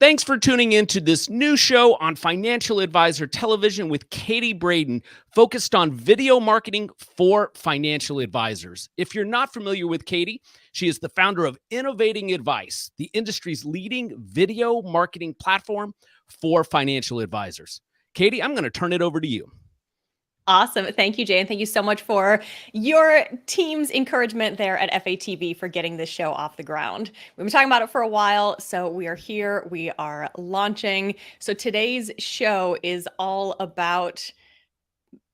Thanks for tuning in to this new show on Financial Advisor Television with Katie Braden, focused on video marketing for financial advisors. If you're not familiar with Katie, she is the founder of Innovating Advice, the industry's leading video marketing platform for financial advisors. Katie, I'm going to turn it over to you. Awesome. Thank you, Jay. And thank you so much for your team's encouragement there at FATV for getting this show off the ground. We've been talking about it for a while, so we are here. We are launching. So today's show is all about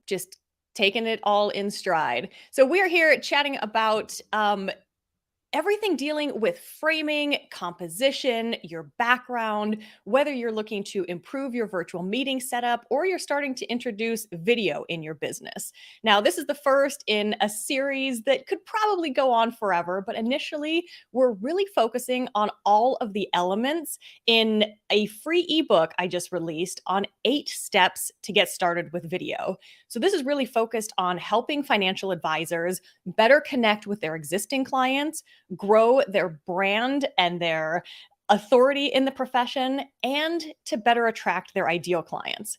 just taking it all in stride. So we are here chatting about everything dealing with framing, composition, your background, whether you're looking to improve your virtual meeting setup or you're starting to introduce video in your business. Now, this is the first in a series that could probably go on forever, but initially, we're really focusing on all of the elements in a free ebook I just released on 8 steps to get started with video. So, this is really focused on helping financial advisors better connect with their existing clients, grow their brand and their authority in the profession, and to better attract their ideal clients.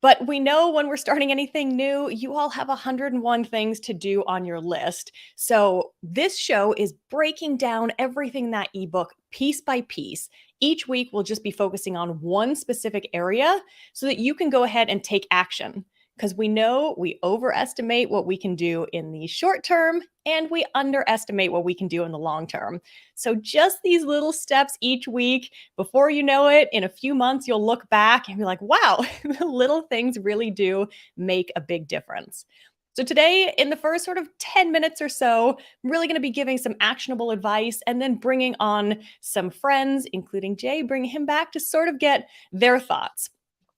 But we know when we're starting anything new, you all have 101 things to do on your list. So this show is breaking down everything in that ebook piece by piece. Each week, we'll just be focusing on one specific area so that you can go ahead and take action. Because we know we overestimate what we can do in the short term and we underestimate what we can do in the long term. So just these little steps each week, before you know it, in a few months, you'll look back and be like, wow, the little things really do make a big difference. So today, in the first sort of 10 minutes or so, I'm really going to be giving some actionable advice and then bringing on some friends, including Jay, bringing him back to sort of get their thoughts,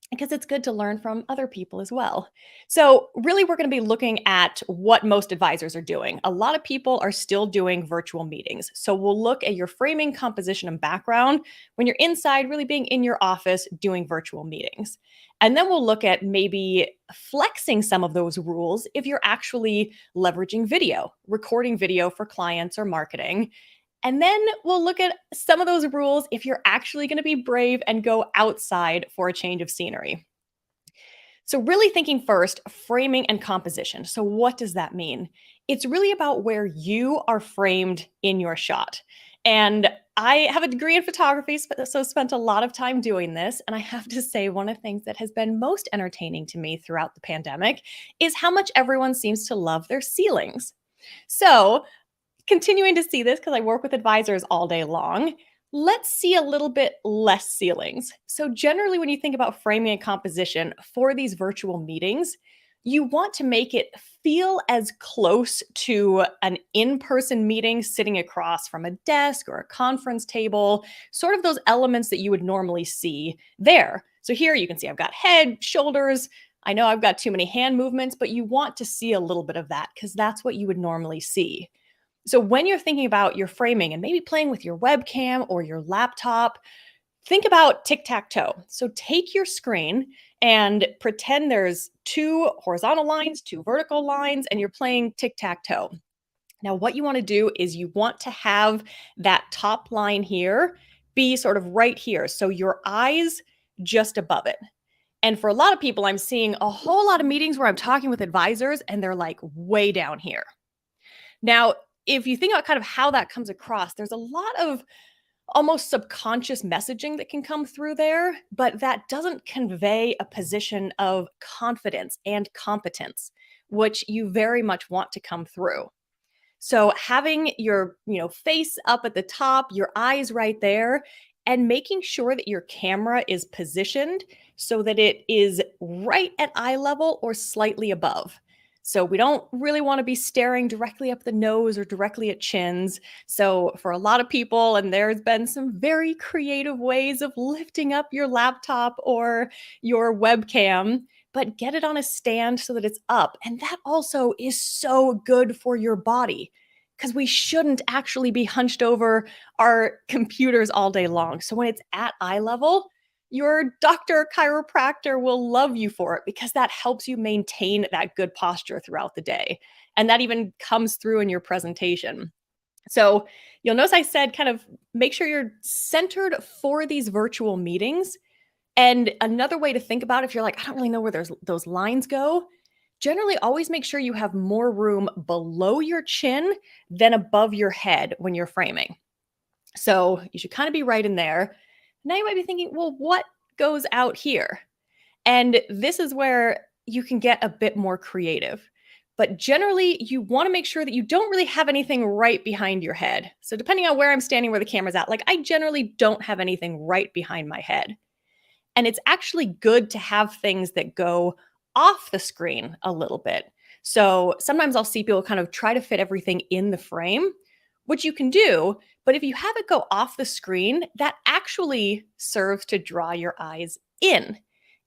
because it's good to learn from other people as well. So really, we're going to be looking at what most advisors are doing. A lot of people are still doing virtual meetings. So we'll look at your framing, composition, and background when you're inside, really being in your office doing virtual meetings. And then we'll look at maybe flexing some of those rules if you're actually leveraging video, recording video for clients or marketing. And then we'll look at some of those rules if you're actually going to be brave and go outside for a change of scenery. So really thinking first, framing and composition. So what does that mean? It's really about where you are framed in your shot. And I have a degree in photography, so spent a lot of time doing this. And I have to say, one of the things that has been most entertaining to me throughout the pandemic is how much everyone seems to love their ceilings. So continuing to see this because I work with advisors all day long, let's see a little bit less ceilings. So generally, when you think about framing and composition for these virtual meetings, you want to make it feel as close to an in-person meeting sitting across from a desk or a conference table, sort of those elements that you would normally see there. So here you can see I've got head, shoulders. I know I've got too many hand movements, but you want to see a little bit of that because that's what you would normally see. So when you're thinking about your framing and maybe playing with your webcam or your laptop, think about tic-tac-toe. So take your screen and pretend there's 2 horizontal lines, 2 vertical lines, and you're playing tic-tac-toe. Now, what you want to do is you want to have that top line here be sort of right here. So your eyes just above it. And for a lot of people, I'm seeing a whole lot of meetings where I'm talking with advisors and they're like way down here. Now, if you think about kind of how that comes across, there's a lot of almost subconscious messaging that can come through there, but that doesn't convey a position of confidence and competence, which you very much want to come through. So having your, face up at the top, your eyes right there, and making sure that your camera is positioned so that it is right at eye level or slightly above. So we don't really want to be staring directly up the nose or directly at chins. So for a lot of people, and there's been some very creative ways of lifting up your laptop or your webcam, but get it on a stand so that it's up. And that also is so good for your body because we shouldn't actually be hunched over our computers all day long. So when it's at eye level, your doctor, chiropractor will love you for it because that helps you maintain that good posture throughout the day. And that even comes through in your presentation. So you'll notice I said kind of make sure you're centered for these virtual meetings. And another way to think about it, if you're like, I don't really know where those lines go, generally always make sure you have more room below your chin than above your head when you're framing. So you should kind of be right in there. Now you might be thinking, well, what goes out here? And this is where you can get a bit more creative. But generally, you want to make sure that you don't really have anything right behind your head. So, depending on where I'm standing, where the camera's at, like I generally don't have anything right behind my head. And it's actually good to have things that go off the screen a little bit. So, sometimes I'll see people kind of try to fit everything in the frame, which you can do. But if you have it go off the screen, that actually serves to draw your eyes in.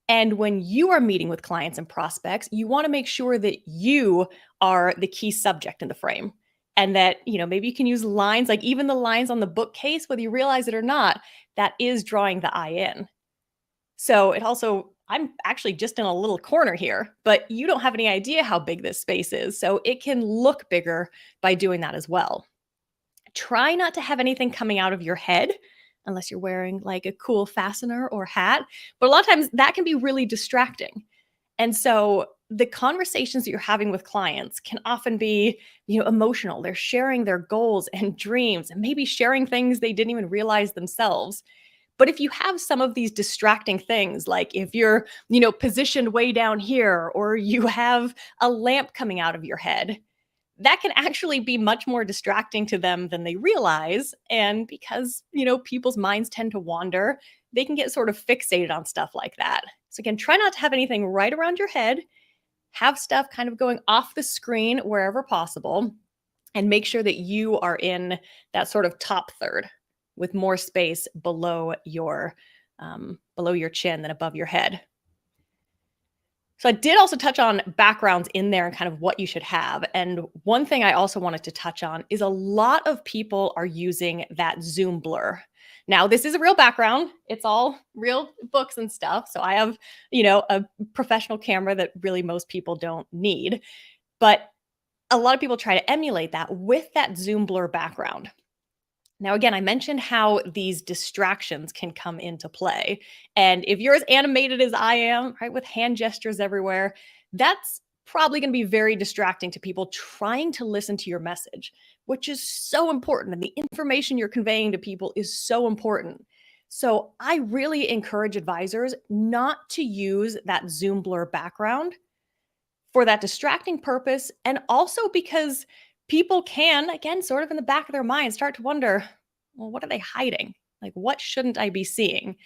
And when you are meeting with clients and prospects, you want to make sure that you are the key subject in the frame. And that, maybe you can use lines like even the lines on the bookcase, whether you realize it or not, that is drawing the eye in. So it also, I'm actually just in a little corner here, but you don't have any idea how big this space is. So it can look bigger by doing that as well. Try not to have anything coming out of your head unless you're wearing like a cool fastener or hat. But a lot of times that can be really distracting. And so the conversations that you're having with clients can often be, emotional. They're sharing their goals and dreams and maybe sharing things they didn't even realize themselves. But if you have some of these distracting things, like if you're, positioned way down here or you have a lamp coming out of your head, that can actually be much more distracting to them than they realize. And because, people's minds tend to wander, they can get sort of fixated on stuff like that. So, again, try not to have anything right around your head, have stuff kind of going off the screen wherever possible, and make sure that you are in that sort of top third with more space below your chin than above your head. So I did also touch on backgrounds in there and kind of what you should have. And one thing I also wanted to touch on is a lot of people are using that Zoom blur. Now, this is a real background. It's all real books and stuff. So I have, a professional camera that really most people don't need. But a lot of people try to emulate that with that Zoom blur background. Now, again, I mentioned how these distractions can come into play. And if you're as animated as I am, right, with hand gestures everywhere, that's probably going to be very distracting to people trying to listen to your message, which is so important. And the information you're conveying to people is so important. So I really encourage advisors not to use that Zoom blur background for that distracting purpose. And also because people can, again, sort of in the back of their mind, start to wonder, well, what are they hiding? Like, what shouldn't I be seeing?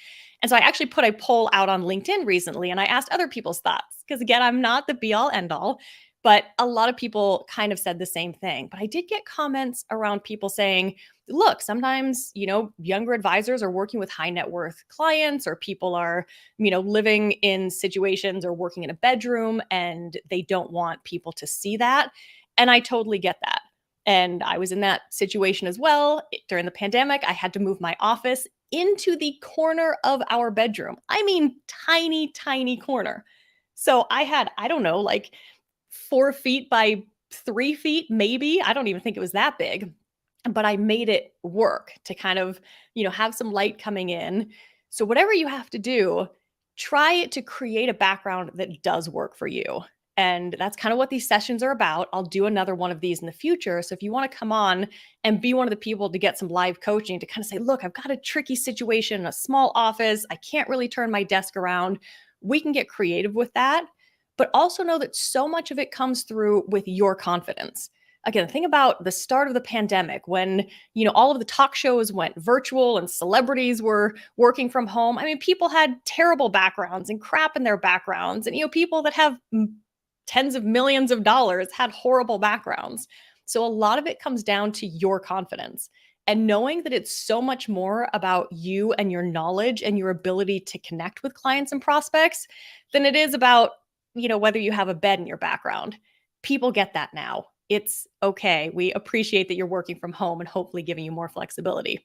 And so I actually put a poll out on LinkedIn recently and I asked other people's thoughts because, again, I'm not the be all end all, but a lot of people kind of said the same thing. But I did get comments around people saying, look, sometimes, younger advisors are working with high net worth clients or people are, living in situations or working in a bedroom and they don't want people to see that. And I totally get that. And I was in that situation as well. During the pandemic, I had to move my office into the corner of our bedroom. I mean, tiny, tiny corner. So I had, I don't know, like 4 feet by 3 feet, maybe. I don't even think it was that big, but I made it work to kind of, have some light coming in. So whatever you have to do, try to create a background that does work for you. And that's kind of what these sessions are about. I'll do another one of these in the future. So if you want to come on and be one of the people to get some live coaching to kind of say, look, I've got a tricky situation in a small office. I can't really turn my desk around. We can get creative with that. But also know that so much of it comes through with your confidence. Again, think about the start of the pandemic when, all of the talk shows went virtual and celebrities were working from home. I mean, people had terrible backgrounds and crap in their backgrounds. And, people that have tens of millions of dollars had horrible backgrounds. So a lot of it comes down to your confidence and knowing that it's so much more about you and your knowledge and your ability to connect with clients and prospects than it is about, whether you have a bed in your background. People get that now. It's okay. We appreciate that you're working from home and hopefully giving you more flexibility.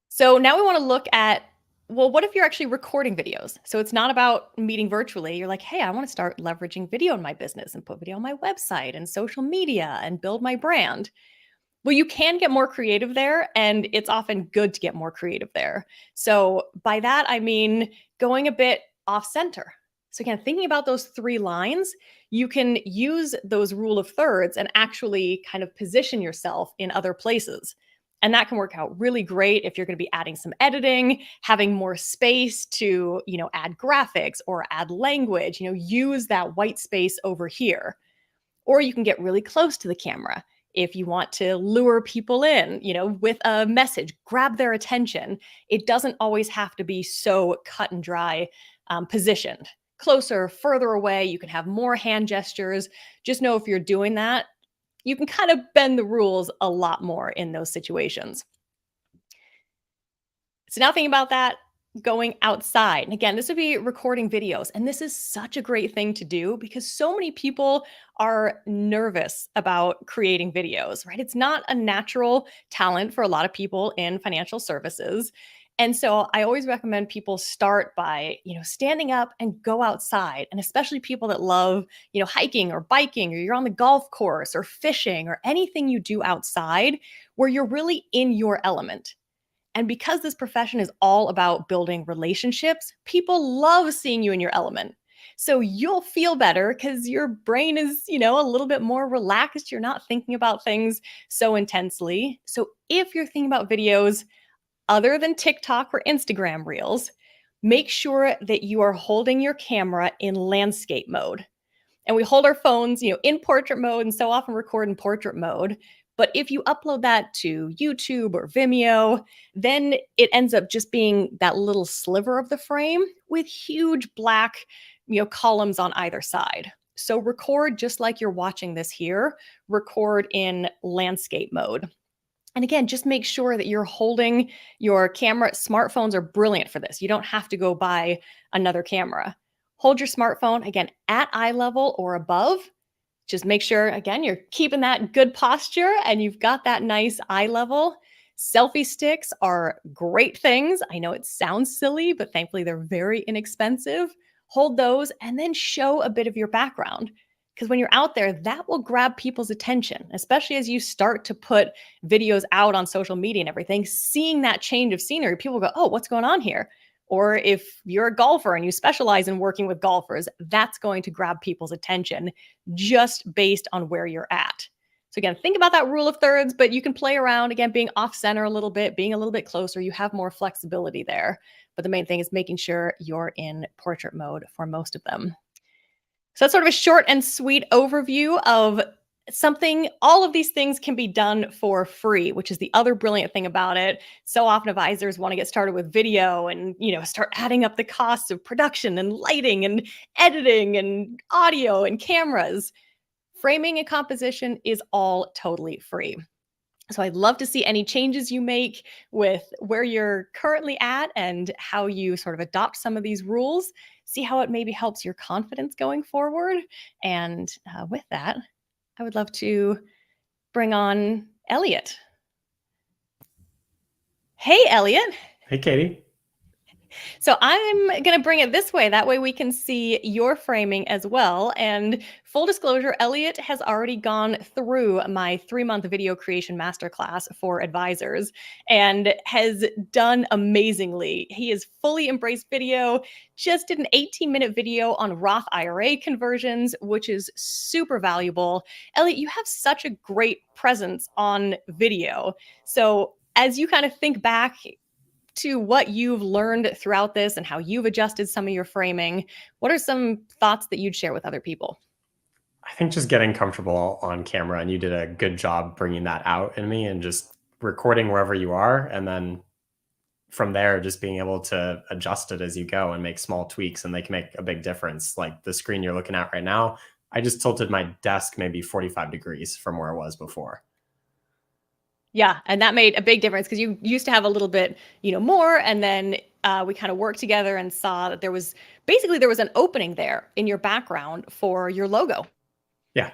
So now we want to look at Well, what if you're actually recording videos? So it's not about meeting virtually. You're like, hey, I want to start leveraging video in my business and put video on my website and social media and build my brand. Well, you can get more creative there, and it's often good to get more creative there. So by that, I mean going a bit off center. So again, thinking about those three lines, you can use those rule of thirds and actually kind of position yourself in other places. And that can work out really great if you're going to be adding some editing, having more space to, add graphics or add language, use that white space over here. Or you can get really close to the camera if you want to lure people in, with a message, grab their attention. It doesn't always have to be so cut and dry positioned. Closer, further away, you can have more hand gestures. Just know if you're doing that, you can kind of bend the rules a lot more in those situations. So now thinking about that, going outside. And again, this would be recording videos. And this is such a great thing to do because so many people are nervous about creating videos, right? It's not a natural talent for a lot of people in financial services. And so I always recommend people start by, standing up and go outside. And especially people that love, hiking or biking, or you're on the golf course or fishing or anything you do outside where you're really in your element. And because this profession is all about building relationships, people love seeing you in your element. So you'll feel better because your brain is, a little bit more relaxed. You're not thinking about things so intensely. So if you're thinking about videos other than TikTok or Instagram reels, make sure that you are holding your camera in landscape mode. And we hold our phones, in portrait mode and so often record in portrait mode. But if you upload that to YouTube or Vimeo, then it ends up just being that little sliver of the frame with huge black, columns on either side. So record just like you're watching this here, record in landscape mode. And again, just make sure that you're holding your camera. Smartphones are brilliant for this. You don't have to go buy another camera. Hold your smartphone, again, at eye level or above. Just make sure, again, you're keeping that good posture and you've got that nice eye level. Selfie sticks are great things. I know it sounds silly, but thankfully they're very inexpensive. Hold those and then show a bit of your background. Because when you're out there, that will grab people's attention, especially as you start to put videos out on social media and everything. Seeing that change of scenery, people go, oh, what's going on here? Or if you're a golfer and you specialize in working with golfers, that's going to grab people's attention just based on where you're at. So again, think about that rule of thirds, but you can play around, again, being off center a little bit, being a little bit closer. You have more flexibility there. But the main thing is making sure you're in portrait mode for most of them. So that's sort of a short and sweet overview of something. All of these things can be done for free, which is the other brilliant thing about it. So often advisors want to get started with video and, start adding up the costs of production and lighting and editing and audio and cameras. Framing and composition is all totally free. So I'd love to see any changes you make with where you're currently at and how you sort of adopt some of these rules, see how it maybe helps your confidence going forward. And with that, I would love to bring on Elliot. Hey, Elliot. Hey, Katie. So I'm going to bring it this way. That way we can see your framing as well. And full disclosure, Elliot has already gone through my 3-month video creation masterclass for advisors and has done amazingly. He has fully embraced video, just did an 18-minute video on Roth IRA conversions, which is super valuable. Elliot, you have such a great presence on video. So as you kind of think back to what you've learned throughout this and how you've adjusted some of your framing, what are some thoughts that you'd share with other people? I think just getting comfortable on camera, and you did a good job bringing that out in me and just recording wherever you are. And then from there, just being able to adjust it as you go and make small tweaks, and they can make a big difference. Like the screen you're looking at right now, I just tilted my desk maybe 45 degrees from where it was before. Yeah, and that made a big difference because you used to have a little bit, more, and then we kind of worked together and saw that there was an opening there in your background for your logo. Yeah,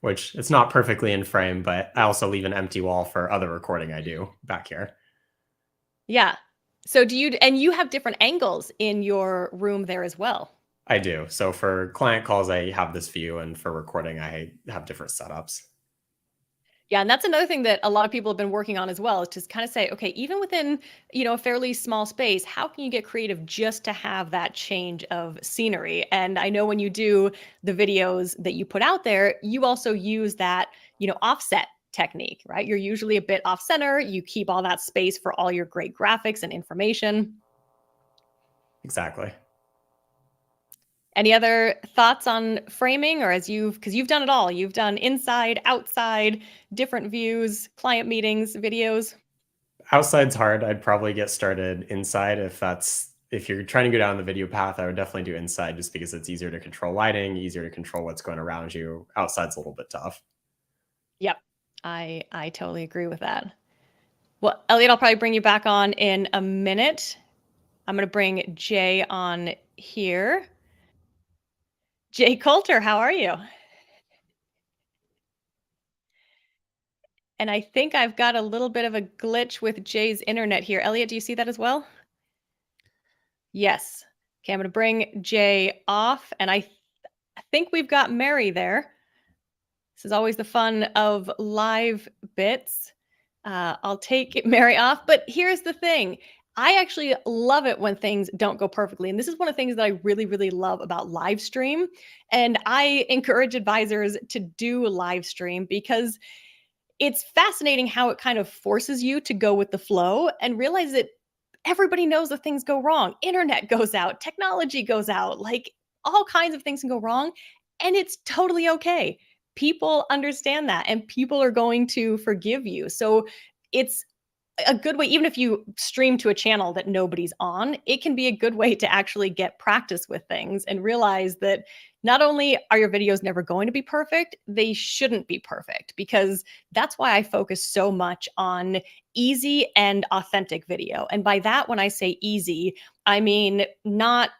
which it's not perfectly in frame, but I also leave an empty wall for other recording I do back here. Yeah. So and you have different angles in your room there as well. I do. So for client calls, I have this view, and for recording, I have different setups. Yeah, and that's another thing that a lot of people have been working on as well, is to kind of say, okay, even within, a fairly small space, how can you get creative just to have that change of scenery? And I know when you do the videos that you put out there, you also use that, offset technique, right? You're usually a bit off center. You keep all that space for all your great graphics and information. Exactly. Any other thoughts on framing, or because you've done it all, you've done inside, outside, different views, client meetings, videos. Outside's hard. I'd probably get started inside if you're trying to go down the video path. I would definitely do inside just because it's easier to control lighting, easier to control what's going around you. Outside's a little bit tough. Yep. I totally agree with that. Well, Elliot, I'll probably bring you back on in a minute. I'm going to bring Jay on here. Jay Coulter, how are you? And I think I've got a little bit of a glitch with Jay's internet here. Elliot, do you see that as well? Yes. Okay, I'm going to bring Jay off, and I think we've got Mary there. This is always the fun of live bits. I'll take Mary off, but here's the thing. I actually love it when things don't go perfectly. And this is one of the things that I really, really love about Livestream. And I encourage advisors to do Livestream because it's fascinating how it kind of forces you to go with the flow and realize that everybody knows that things go wrong. Internet goes out, technology goes out, like all kinds of things can go wrong. And it's totally okay. People understand that and people are going to forgive you. So it's a good way, even if you stream to a channel that nobody's on, it can be a good way to actually get practice with things and realize that not only are your videos never going to be perfect, they shouldn't be perfect, because that's why I focus so much on easy and authentic video. And by that, when I say easy, I mean not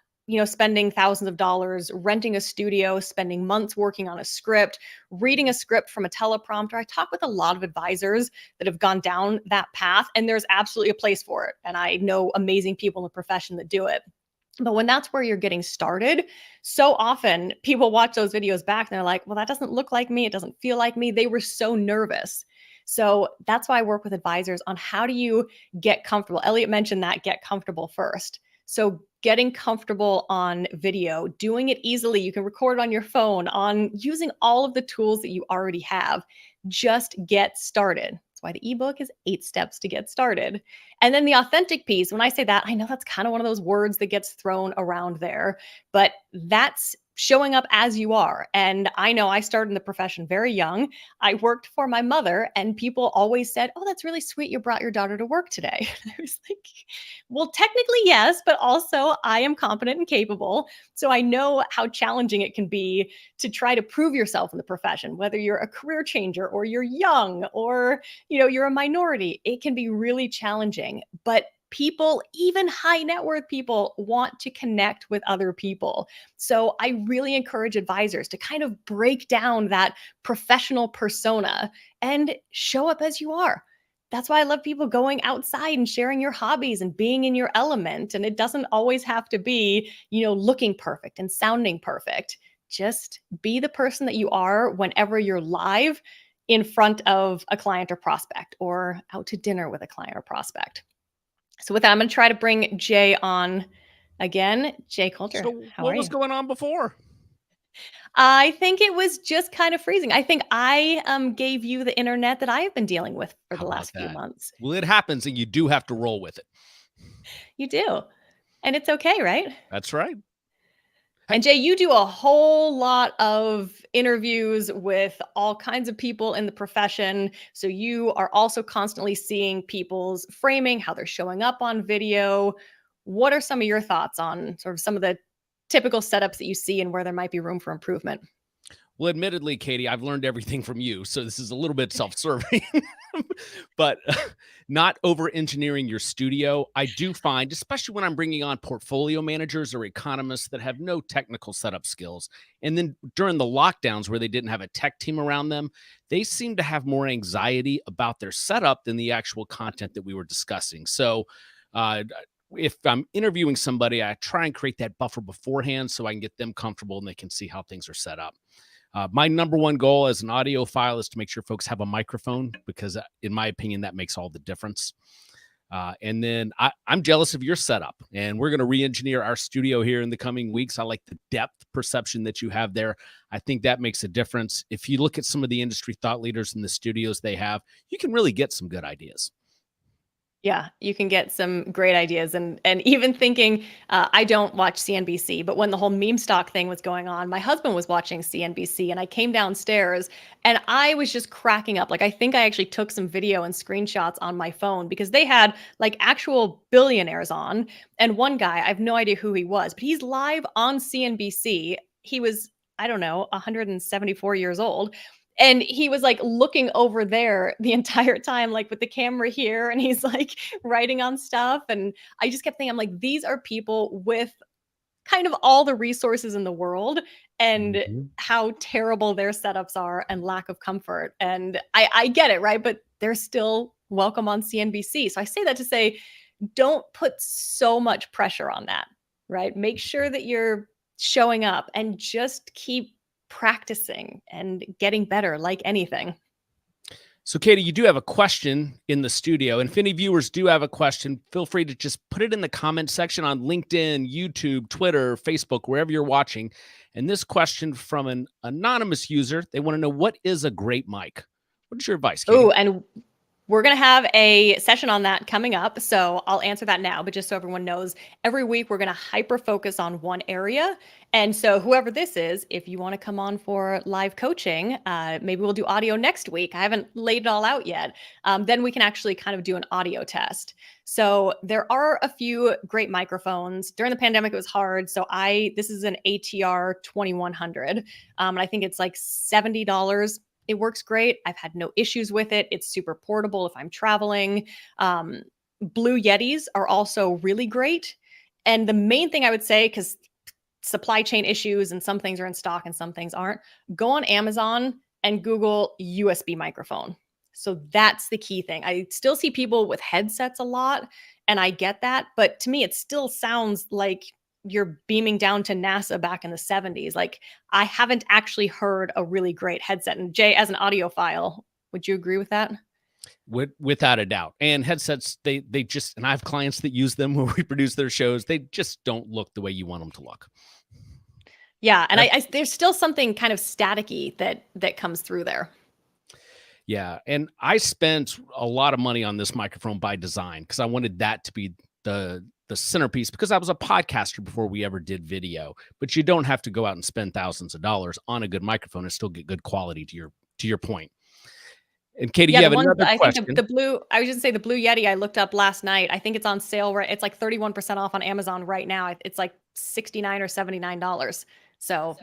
spending thousands of dollars, renting a studio, spending months working on a script, reading a script from a teleprompter. I talk with a lot of advisors that have gone down that path, and there's absolutely a place for it. And I know amazing people in the profession that do it. But when that's where you're getting started, so often people watch those videos back and they're like, well, that doesn't look like me. It doesn't feel like me. They were so nervous. So that's why I work with advisors on how do you get comfortable. Elliot mentioned that, get comfortable first. So getting comfortable on video, doing it easily. You can record on your phone, on using all of the tools that you already have. Just get started. That's why the ebook is 8 steps to get started. And then the authentic piece, when I say that, I know that's kind of one of those words that gets thrown around there, but that's showing up as you are. And I know I started in the profession very young. I worked for my mother, and people always said, oh, that's really sweet. You brought your daughter to work today. I was like, well, technically, yes, but also I am competent and capable. So I know how challenging it can be to try to prove yourself in the profession, whether you're a career changer or you're young or, you're a minority. It can be really challenging, but people, even high net worth people, want to connect with other people. So I really encourage advisors to kind of break down that professional persona and show up as you are. That's why I love people going outside and sharing your hobbies and being in your element. And it doesn't always have to be, looking perfect and sounding perfect. Just be the person that you are whenever you're live in front of a client or prospect, or out to dinner with a client or prospect. So with that, I'm going to try to bring Jay on again. Jay Coulter, So how what are was you? going on before? I think it was just kind of freezing. I think I gave you the internet that I have been dealing with for How the about last few that? months. Well, it happens, and you do have to roll with it. You do. And it's okay, right? That's right. And Jay, you do a whole lot of interviews with all kinds of people in the profession. So you are also constantly seeing people's framing, how they're showing up on video. What are some of your thoughts on sort of some of the typical setups that you see and where there might be room for improvement? Well, admittedly, Katie, I've learned everything from you, so this is a little bit self-serving, but not over-engineering your studio. I do find, especially when I'm bringing on portfolio managers or economists that have no technical setup skills, and then during the lockdowns where they didn't have a tech team around them, they seem to have more anxiety about their setup than the actual content that we were discussing. So If I'm interviewing somebody, I try and create that buffer beforehand so I can get them comfortable and they can see how things are set up. My number one goal as an audiophile is to make sure folks have a microphone because, in my opinion, that makes all the difference. And then I'm jealous of your setup, and we're going to re-engineer our studio here in the coming weeks. I like the depth perception that you have there. I think that makes a difference. If you look at some of the industry thought leaders in the studios they have, you can really get some good ideas. Yeah, you can get some great ideas. And even thinking, I don't watch CNBC, but when the whole meme stock thing was going on, my husband was watching CNBC and I came downstairs and I was just cracking up. Like, I think I actually took some video and screenshots on my phone because they had like actual billionaires on. And one guy, I have no idea who he was, but he's live on CNBC. He was, I don't know, 174 years old. And he was like looking over there the entire time, like with the camera here, and he's like writing on stuff. And I just kept thinking, I'm like, these are people with kind of all the resources in the world and how terrible their setups are and lack of comfort. And I get it, right? But they're still welcome on CNBC. So I say that to say, don't put so much pressure on that, right? Make sure that you're showing up and just keep practicing and getting better like anything. So, Katie, you do have a question in the studio. And if any viewers do have a question, feel free to just put it in the comment section on LinkedIn, YouTube, Twitter, Facebook, wherever you're watching. And this question from an anonymous user, they want to know, what is a great mic? What is your advice, Katie? Oh, and we're going to have a session on that coming up. So I'll answer that now, but just so everyone knows, every week we're going to hyper focus on one area. And so whoever this is, if you want to come on for live coaching, maybe we'll do audio next week. I haven't laid it all out yet. Then we can actually kind of do an audio test. So there are a few great microphones. During the pandemic, it was hard. So this is an ATR 2100. And I think it's like $70. It works great. I've had no issues with it. It's super portable if I'm traveling. Blue Yetis are also really great. And the main thing I would say, because supply chain issues and some things are in stock and some things aren't, go on Amazon and Google USB microphone. So that's the key thing. I still see people with headsets a lot, and I get that. But to me, it still sounds like you're beaming down to NASA back in the 70s. Like, I haven't actually heard a really great headset. And Jay, as an audiophile, would you agree with that? Without a doubt. And headsets, they just, and I have clients that use them when we produce their shows. They just don't look the way you want them to look. Yeah. And I there's still something kind of staticky that comes through there. Yeah. And I spent a lot of money on this microphone by design because I wanted that to be the centerpiece, because I was a podcaster before we ever did video. But you don't have to go out and spend thousands of dollars on a good microphone and still get good quality, to your point. And Katie, you have another question. I think I was just say the Blue Yeti I looked up last night. I think it's on sale, right? It's like 31% off on Amazon right now. It's like $69 or $79. So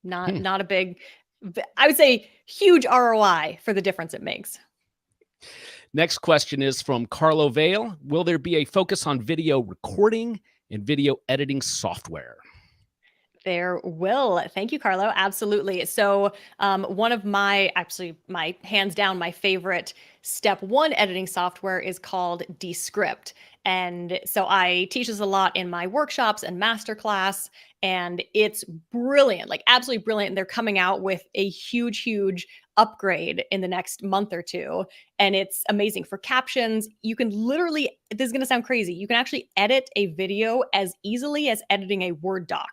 not a big, I would say huge ROI for the difference it makes. Next question is from Carlo Vale. Will there be a focus on video recording and video editing software? There will. Thank you, Carlo. Absolutely. So one of my hands down, my favorite step one editing software is called Descript. And so I teach this a lot in my workshops and masterclass, and it's brilliant, like absolutely brilliant. And they're coming out with a huge upgrade in the next month or two. And it's amazing for captions. You can literally, this is going to sound crazy, you can actually edit a video as easily as editing a Word doc.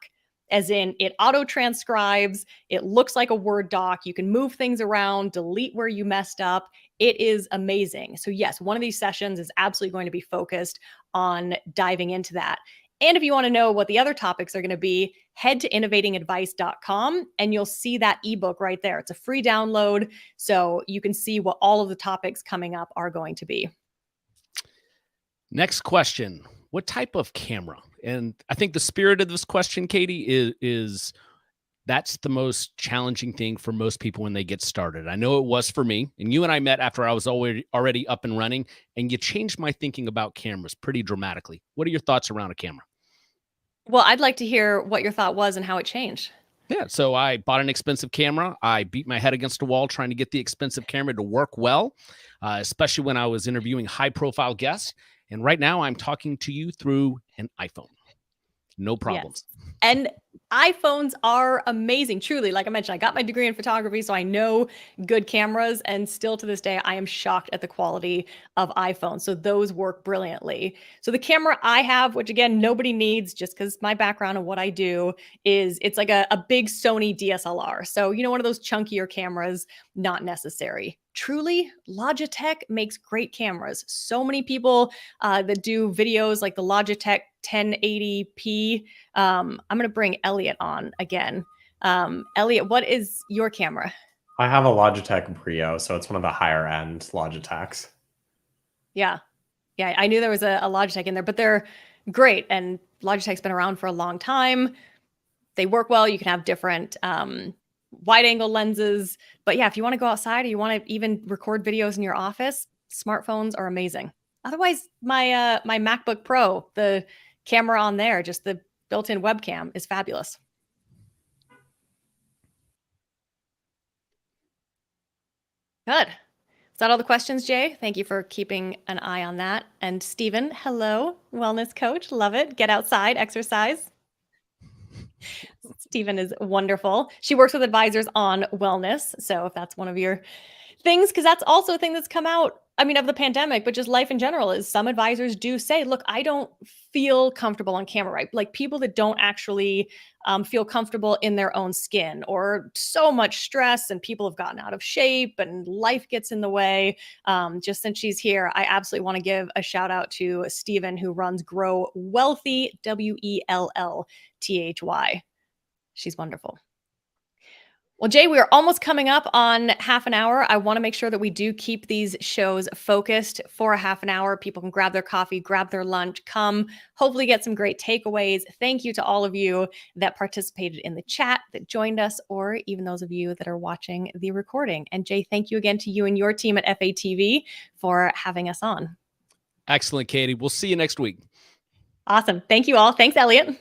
As in, it auto transcribes, it looks like a Word doc, you can move things around, delete where you messed up. It is amazing. So yes, one of these sessions is absolutely going to be focused on diving into that. And if you want to know what the other topics are going to be, head to innovatingadvice.com and you'll see that ebook right there. It's a free download, so you can see what all of the topics coming up are going to be. Next question. What type of camera? And I think the spirit of this question, Katie, is that's the most challenging thing for most people when they get started. I know it was for me, and you and I met after I was already up and running, and you changed my thinking about cameras pretty dramatically. What are your thoughts around a camera? Well, I'd like to hear what your thought was and how it changed. Yeah, so I bought an expensive camera. I beat my head against a wall trying to get the expensive camera to work well, especially when I was interviewing high-profile guests. And right now I'm talking to you through an iPhone. No problems. Yes. And iPhones are amazing, truly. Like I mentioned, I got my degree in photography, so I know good cameras. And still to this day, I am shocked at the quality of iPhones. So those work brilliantly. So the camera I have, which again, nobody needs just because my background and what I do is it's like a big Sony DSLR. So, you know, one of those chunkier cameras, not necessary. Truly, Logitech makes great cameras. So many people that do videos like the Logitech 1080p. I'm going to bring Elliot on again. Elliot, what is your camera? I have a Logitech Brio, so it's one of the higher end Logitechs. Yeah. Yeah. I knew there was a Logitech in there, but they're great. And Logitech's been around for a long time. They work well. You can have different wide angle lenses. But yeah, if you want to go outside or you want to even record videos in your office, smartphones are amazing. Otherwise, my MacBook Pro, the camera on there, just the built-in webcam is fabulous. Good. Is that all the questions, Jay? Thank you for keeping an eye on that. And Stephen, hello, wellness coach. Love it. Get outside, exercise. Stephen is wonderful. She works with advisors on wellness. So if that's one of your things, because that's also a thing that's come out, I mean, of the pandemic, but just life in general, is some advisors do say, look, I don't feel comfortable on camera, right? Like people that don't actually feel comfortable in their own skin, or so much stress and people have gotten out of shape and life gets in the way. Just since she's here, I absolutely want to give a shout out to Stephen, who runs Grow Wellthy, WELLTHY. She's wonderful. Well, Jay, we are almost coming up on half an hour. I want to make sure that we do keep these shows focused for a half an hour. People can grab their coffee, grab their lunch, come, hopefully get some great takeaways. Thank you to all of you that participated in the chat, that joined us, or even those of you that are watching the recording. And Jay, thank you again to you and your team at FATV for having us on. Excellent, Katie. We'll see you next week. Awesome. Thank you all. Thanks, Elliot.